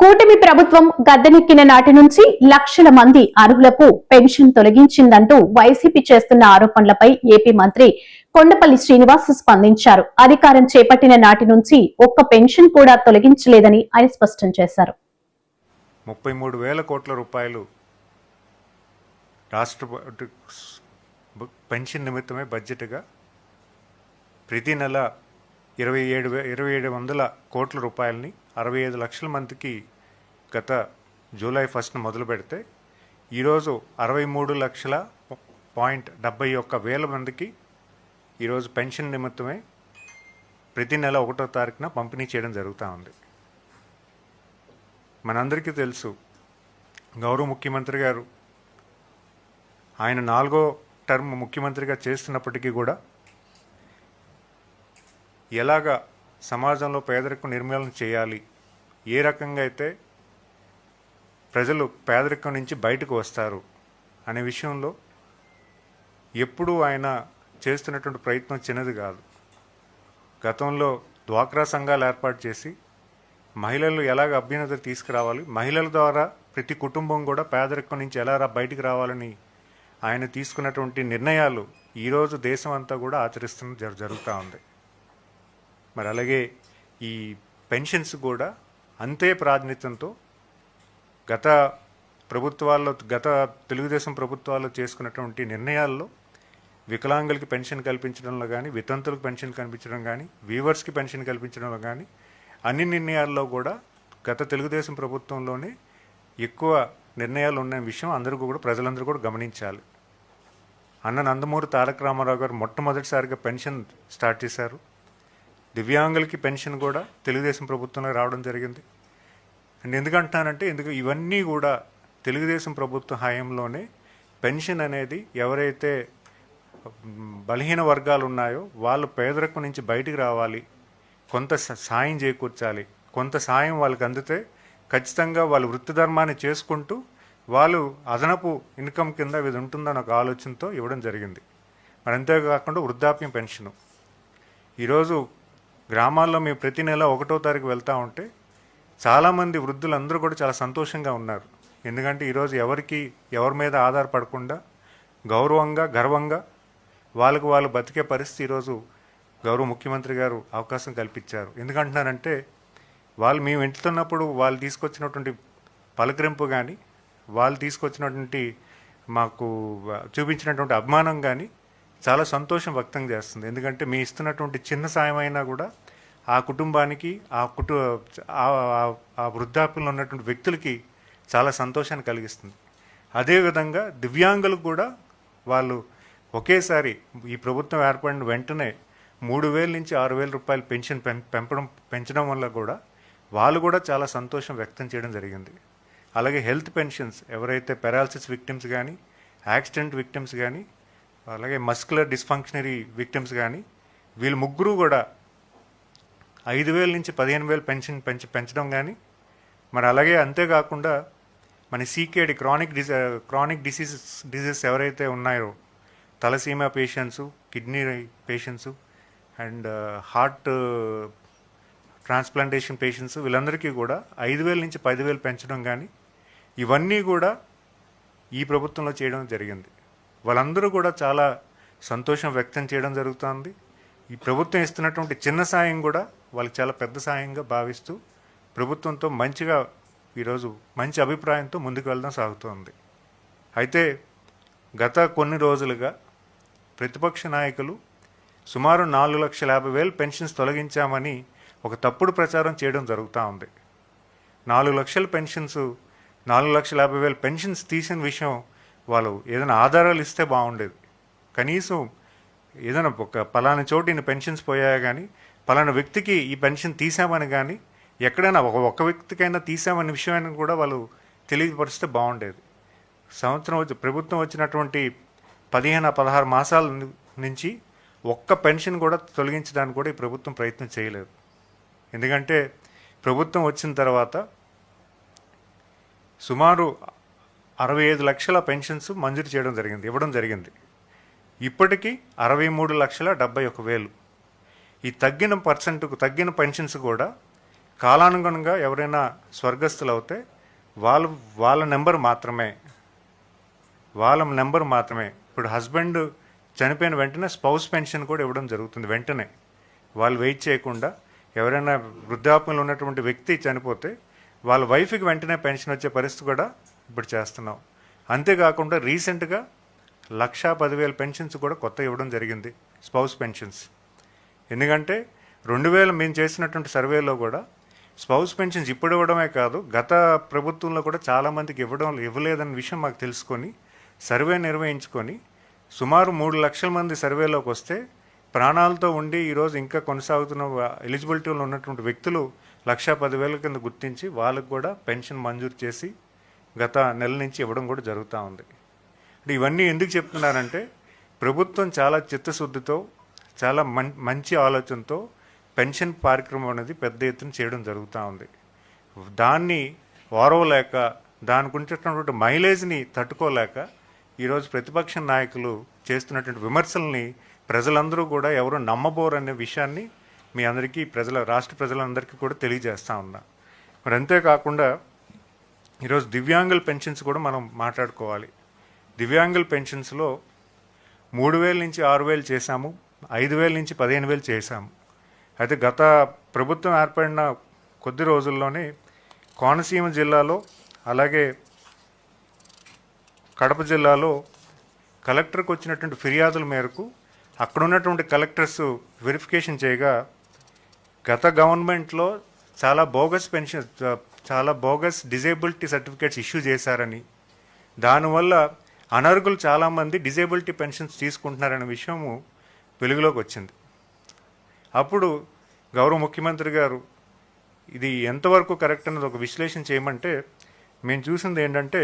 కూటమి ప్రభుత్వం గద్దెనెక్కిన నాటి నుంచి లక్షల మంది అర్హులకు పెన్షన్ తొలగించిందంటూ వైసీపీ చేస్తున్న ఆరోపణలపై ఏపీ మంత్రి కొండపల్లి శ్రీనివాస్ స్పందించారు. అధికారం చేపట్టిన నాటి నుంచి ఒక్క పెన్షన్ కూడా తొలగించలేదని ఆయన స్పష్టం చేశారు. 33,000 కోట్ల రూపాయలు రాష్ట్ర పెన్షన్ నిమిత్తమే బడ్జెట్గా ప్రతి నెల 2700 కోట్ల రూపాయలని 65 లక్షల మందికి గత జూలై 1న మొదలు పెడితే ఈరోజు 63,71,000 మందికి ఈరోజు పెన్షన్ నిమిత్తమే ప్రతి నెల 1వ తారీఖున పంపిణీ చేయడం జరుగుతూ ఉంది. మనందరికీ తెలుసు, గౌరవ ముఖ్యమంత్రి గారు ఆయన 4వ టర్మ్ ముఖ్యమంత్రిగా చేస్తున్నప్పటికీ కూడా ఎలాగా సమాజంలో పేదరికం నిర్మూలన చేయాలి, ఏ రకంగా అయితే ప్రజలు పేదరికం నుంచి బయటకు వస్తారు అనే విషయంలో ఎప్పుడూ ఆయన చేస్తున్నటువంటి ప్రయత్నం చిన్నది కాదు. గతంలో డ్వాక్రా సంఘాలు ఏర్పాటు చేసి మహిళలు ఎలాగ అభ్యున్నతి తీసుకురావాలి, మహిళల ద్వారా ప్రతి కుటుంబం కూడా పేదరికం నుంచి ఎలా బయటికి రావాలని ఆయన తీసుకున్నటువంటి నిర్ణయాలు ఈరోజు దేశం అంతా కూడా ఆచరిస్తున్న జరుగుతూ ఉంది. మరి అలాగే ఈ పెన్షన్స్ కూడా అంతే ప్రాధాన్యతతో గత తెలుగుదేశం ప్రభుత్వాల్లో చేసుకున్నటువంటి నిర్ణయాల్లో వికలాంగులకి పెన్షన్ కల్పించడంలో కానీ, వితంతులకు పెన్షన్ కల్పించడం కానీ, వీవర్స్కి పెన్షన్ కల్పించడంలో కానీ అన్ని నిర్ణయాల్లో కూడా గత తెలుగుదేశం ప్రభుత్వంలోనే ఎక్కువ నిర్ణయాలు ఉన్న విషయం ప్రజలందరూ కూడా గమనించాలి. అన్న నందమూరి తారక రామారావు గారు మొట్టమొదటిసారిగా పెన్షన్ స్టార్ట్ చేశారు. దివ్యాంగులకి పెన్షన్ కూడా తెలుగుదేశం ప్రభుత్వంలో రావడం జరిగింది. అండ్ ఎందుకంటానంటే ఇవన్నీ కూడా తెలుగుదేశం ప్రభుత్వ హయాంలోనే పెన్షన్ అనేది ఎవరైతే బలహీన వర్గాలు ఉన్నాయో వాళ్ళు పేదరికం నుంచి బయటికి రావాలి, కొంత సాయం చేకూర్చాలి, కొంత సాయం వాళ్ళకి అందితే ఖచ్చితంగా వాళ్ళు వృత్తి ధర్మాన్ని చేసుకుంటూ వాళ్ళు అదనపు ఇన్కమ్ కింద ఇది ఉంటుందని ఒక ఆలోచనతో ఇవ్వడం జరిగింది. మరి అంతేకాకుండా వృద్ధాప్యం పెన్షను ఈరోజు గ్రామాల్లో మేము ప్రతి నెల 1వ తారీఖు వెళ్తూ ఉంటే చాలామంది వృద్ధులందరూ కూడా చాలా సంతోషంగా ఉన్నారు. ఎందుకంటే ఈరోజు ఎవరి మీద ఆధారపడకుండా గౌరవంగా, గర్వంగా వాళ్ళు బతికే పరిస్థితి ఈరోజు గౌరవ ముఖ్యమంత్రి గారు అవకాశం కల్పించారు. ఎందుకంటున్నారంటే మేము వెళ్తున్నప్పుడు వాళ్ళు తీసుకొచ్చినటువంటి పలకరింపు కానీ, వాళ్ళు తీసుకొచ్చినటువంటి మాకు చూపించినటువంటి అభిమానం కానీ చాలా సంతోషం వ్యక్తం చేస్తుంది. ఎందుకంటే మీ ఇస్తున్నటువంటి చిన్న సాయం అయినా కూడా ఆ కుటుంబానికి, ఆ వృద్ధాప్యంలో ఉన్నటువంటి వ్యక్తులకి చాలా సంతోషాన్ని కలిగిస్తుంది. అదేవిధంగా దివ్యాంగులకు కూడా వాళ్ళు ఒకేసారి ఈ ప్రభుత్వం ఏర్పడిన వెంటనే 3,000 నుంచి 6,000 రూపాయలు పెన్షన్ పెంచడం వల్ల కూడా వాళ్ళు కూడా చాలా సంతోషం వ్యక్తం చేయడం జరిగింది. అలాగే హెల్త్ పెన్షన్స్ ఎవరైతే పెరాలసిస్ విక్టిమ్స్ కానీ, యాక్సిడెంట్ విక్టిమ్స్ కానీ, అలాగే మస్కులర్ డిస్ఫంక్షనరీ విక్టిమ్స్ కానీ వీళ్ళు ముగ్గురు కూడా 5,000 నుంచి 15,000 పెన్షన్ పెంచడం కానీ, మరి అలాగే అంతేకాకుండా మన సీకేడి క్రానిక్ డిసీజెస్ ఎవరైతే ఉన్నాయో తలసీమా patients, kidney patients and heart transplantation patients వీళ్ళందరికీ కూడా 5,000 నుంచి 10,000 పెంచడం కానీ ఇవన్నీ కూడా ఈ ప్రభుత్వంలో చేయడం జరిగింది. వాళ్ళందరూ కూడా చాలా సంతోషం వ్యక్తం చేయడం జరుగుతుంది. ఈ ప్రభుత్వం ఇస్తున్నటువంటి చిన్న సాయం కూడా వాళ్ళకి చాలా పెద్ద సాయంగా భావిస్తూ ప్రభుత్వంతో మంచిగా ఈరోజు మంచి అభిప్రాయంతో ముందుకు వెళ్ళడం సాగుతోంది. అయితే గత కొన్ని రోజులుగా ప్రతిపక్ష నాయకులు సుమారు 4,50,000 పెన్షన్స్ తొలగించామని ఒక తప్పుడు ప్రచారం చేయడం జరుగుతూ ఉంది. 4,00,000 పెన్షన్స్, 4,50,000 పెన్షన్స్ తీసిన విషయం వాళ్ళు ఏదైనా ఆధారాలు ఇస్తే బాగుండేది. కనీసం ఏదైనా ఒక పలానా చోటు ఇన్ని పెన్షన్స్ పోయాయా కానీ, పలానా వ్యక్తికి ఈ పెన్షన్ తీసామని కానీ, ఎక్కడైనా ఒక్క వ్యక్తికైనా తీసామనే విషయాన్ని కూడా వాళ్ళు తెలియపరిస్తే బాగుండేది. ప్రభుత్వం వచ్చినటువంటి 15-16 మాసాల నుంచి ఒక్క పెన్షన్ కూడా తొలగించడానికి కూడా ఈ ప్రభుత్వం ప్రయత్నం చేయలేదు. ఎందుకంటే ప్రభుత్వం వచ్చిన తర్వాత సుమారు 65 లక్షల పెన్షన్స్ మంజూరు ఇవ్వడం జరిగింది. ఇప్పటికీ 63,71,000. ఈ తగ్గిన పెన్షన్స్ కూడా కాలానుగుణంగా ఎవరైనా స్వర్గస్థులు అవుతే వాళ్ళ నెంబర్ మాత్రమే ఇప్పుడు హస్బెండ్ చనిపోయిన వెంటనే స్పౌస్ పెన్షన్ కూడా ఇవ్వడం జరుగుతుంది. వెంటనే వాళ్ళు వెయిట్ చేయకుండా ఎవరైనా వృద్ధాప్యంలో ఉన్నటువంటి వ్యక్తి చనిపోతే వాళ్ళ వైఫ్కి వెంటనే పెన్షన్ వచ్చే పరిస్థితి కూడా ఇప్పుడు చేస్తున్నాం. అంతేకాకుండా రీసెంట్గా 1,10,000 పెన్షన్స్ కూడా కొత్త ఇవ్వడం జరిగింది, స్పౌస్ పెన్షన్స్. ఎందుకంటే 2000 మేము చేసినటువంటి సర్వేలో కూడా స్పౌస్ పెన్షన్స్ ఇప్పుడు ఇవ్వడమే కాదు, గత ప్రభుత్వంలో కూడా చాలామందికి ఇవ్వలేదన్న విషయం మాకు తెలుసుకొని సర్వే నిర్వహించుకొని సుమారు 3 లక్షల మంది సర్వేలోకి వస్తే ప్రాణాలతో ఉండి ఈరోజు ఇంకా కొనసాగుతున్న ఎలిజిబిలిటీలో ఉన్నటువంటి వ్యక్తులు 1,10,000 కింద గుర్తించి వాళ్ళకు కూడా పెన్షన్ మంజూరు చేసి గత నెల నుంచి ఇవ్వడం కూడా జరుగుతూ ఉంది. అంటే ఇవన్నీ ఎందుకు చెప్తున్నానంటే ప్రభుత్వం చాలా చిత్తశుద్ధితో చాలా మంచి ఆలోచనతో పెన్షన్ కార్యక్రమం అనేది పెద్ద ఎత్తున చేయడం జరుగుతూ ఉంది. దాన్ని ఓరవలేక దాని గురించినటువంటి మైలేజ్ని తట్టుకోలేక ఈరోజు ప్రతిపక్ష నాయకులు చేస్తున్నటువంటి విమర్శల్ని ప్రజలందరూ కూడా ఎవరు నమ్మబోరు అనే విషయాన్ని మీ అందరికీ రాష్ట్ర ప్రజలందరికీ కూడా తెలియజేస్తూ ఉన్నా. మరి అంతేకాకుండా ఈరోజు దివ్యాంగుల పెన్షన్స్ కూడా మనం మాట్లాడుకోవాలి. దివ్యాంగుల పెన్షన్స్లో 3,000 నుంచి 6,000 చేశాము, 5,000 నుంచి 15,000 చేశాము. అయితే గత ప్రభుత్వం ఏర్పడిన కొద్ది రోజుల్లోనే కోనసీమ జిల్లాలో అలాగే కడప జిల్లాలో కలెక్టర్కి వచ్చినటువంటి ఫిర్యాదుల మేరకు అక్కడ ఉన్నటువంటి కలెక్టర్స్ వెరిఫికేషన్ చేయగా గత గవర్నమెంట్లో చాలా బోగస్ డిజేబిలిటీ సర్టిఫికేట్స్ ఇష్యూ చేశారని, దానివల్ల అనర్హులు చాలామంది డిజేబిలిటీ పెన్షన్స్ తీసుకుంటున్నారనే విషయము వెలుగులోకి వచ్చింది. అప్పుడు గౌరవ ముఖ్యమంత్రి గారు ఇది ఎంతవరకు కరెక్ట్ అన్నది ఒక విశ్లేషణ చేయమంటే మేము చూసింది ఏంటంటే